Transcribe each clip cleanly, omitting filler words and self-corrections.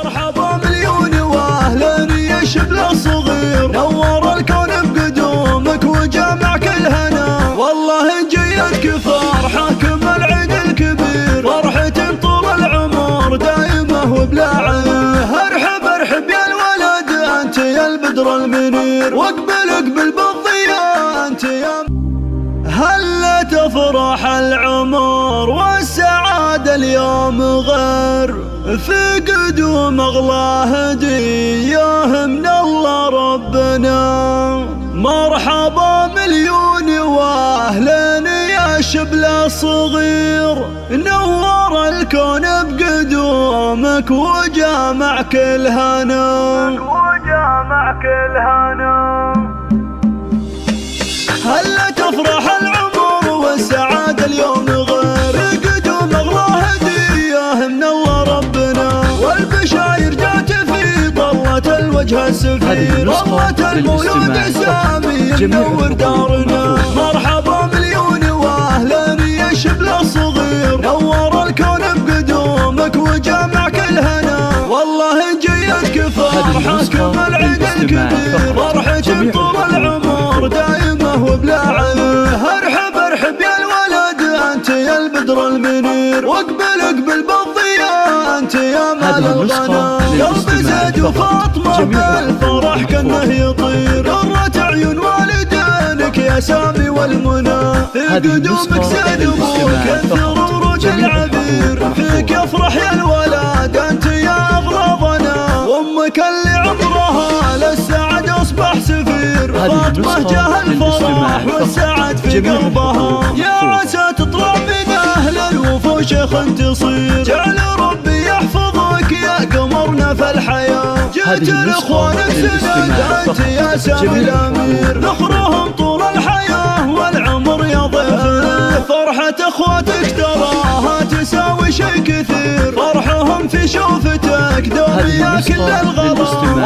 مرحبا مليون واهلا يا شبل الصغير، نور الكون بقدومك وجامع كل هنا، والله جيتك فرحك مع العيد الكبير، فرحة طول العمر دايمة وبلا عيه. ارحب ارحب يا الولد انت يا البدر المنير، واقبل اقبل بالضياء انت يا هلا تفرح العمر والسعادة اليوم غير، في قدوم اغلى هدية من الله ربنا. مرحبا مليون واهلا يا شبل الصغير، نور الكون بقدومك وجامع كل هنا، هلا تفرح العمر والسعادة اليوم غير، قدوم اغلى هدية من الله ربنا، والبشاير جات في طلة الوجه السفير، طلة المولود سامي منور دارنا. مرحبا مليون واهلا يا شبل الصغير، نور الكون بقدومك وجامع كل هنا، والله جيتك فرحك مع العيد الكبير، فرحة طول العمر دايمة وبلا عيه. ارحب ارحب يا الولد انت يا البدر المنير، واقبل اقبل بالضياء انت يا مال الغنا، قلبي زيد وفاطمة بالفرح كانه يطير، قرة عيون والدينك يا سامي والمنى، في قدومك زيد ابوك انثر ورود العبير، فيك يفرح يا الولد انت يا اغلى ظنا، وامك اللي عمرها للسعد اصبح سفير، فاطمة جاه الفرح والسعد في قلبها، يا عسى تطلع من اهل الوفوش تصير، جعل ربي يحفظك يا قمرنا في الحياة، جيت لاخوانك سند انت يا سامي الامير، نخرهم طول الحياة والعمر يا ضيفنا، فرحة اخواتك تراها تساوي شي كثير، فرحهم في شوفتك دوم يا كل الغلا،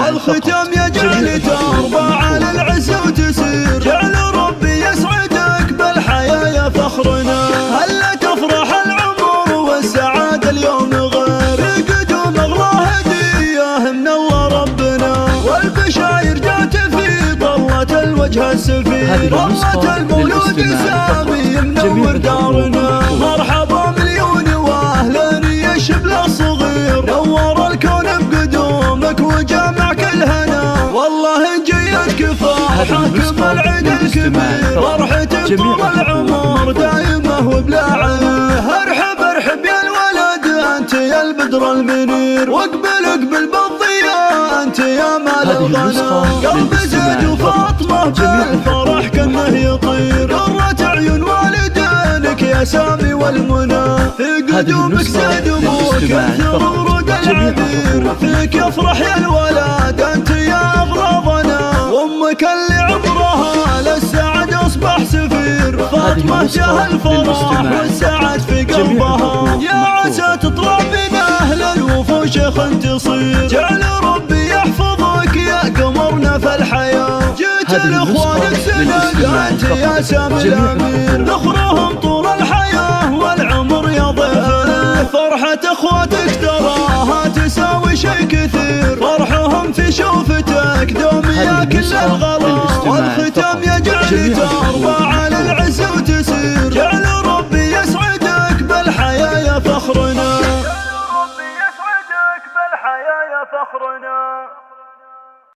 والختام يجعل تربى على العز وتسير، جعل ربي يسعدك بالحياة يا فخرنا. هلا تفرح العمر والسعادة اليوم غير، قدوم اغلى هدية من الله ربنا، والبشاير جات في طلة الوجه السفير، طلة المولود سامي منور دارنا. مرحبا مليون واهلا يا شبل الصغير، نور الكون بقدومك وجامع كل هنا، والله جيتك فرحك مع العيد الكبير، فرحة طول العمر دايمة وبلا عيه. ارحب ارحب يا الولد انت يا البدر المنير، واقبل اقبل بالضياء انت يا مال الغنا، قلبي زيد وفاطمة بالفرح كانه يطير، قرة عيون والدينك يا سامي والمنى، في قدومك زيد ابوك انثر ورود العبير، فيك يفرح يا الولد انت يا اغلى ظنا، وامك اللي عمرها للسعد اصبح سفير، فاطمة جاه الفرح والسعد في قلبها، يا عسى تطلع من اهل الوفوش تصير، جعل ربي يحفظك يا قمرنا في الحياة، جيت لاخوانك سند انت يا سامي الامير، نخرهم طول الحياة والعمر يا ضيفنا، فرحة اخواتك تراها تساوي شي كثير، فرحهم في شوفتك دوم يا كل الغلا، والختام يجعل تربى على العز وتسير، جعل ربي يسعدك بالحياة يا فخرنا، جعل ربي يسعدك بالحياة يا فخرنا.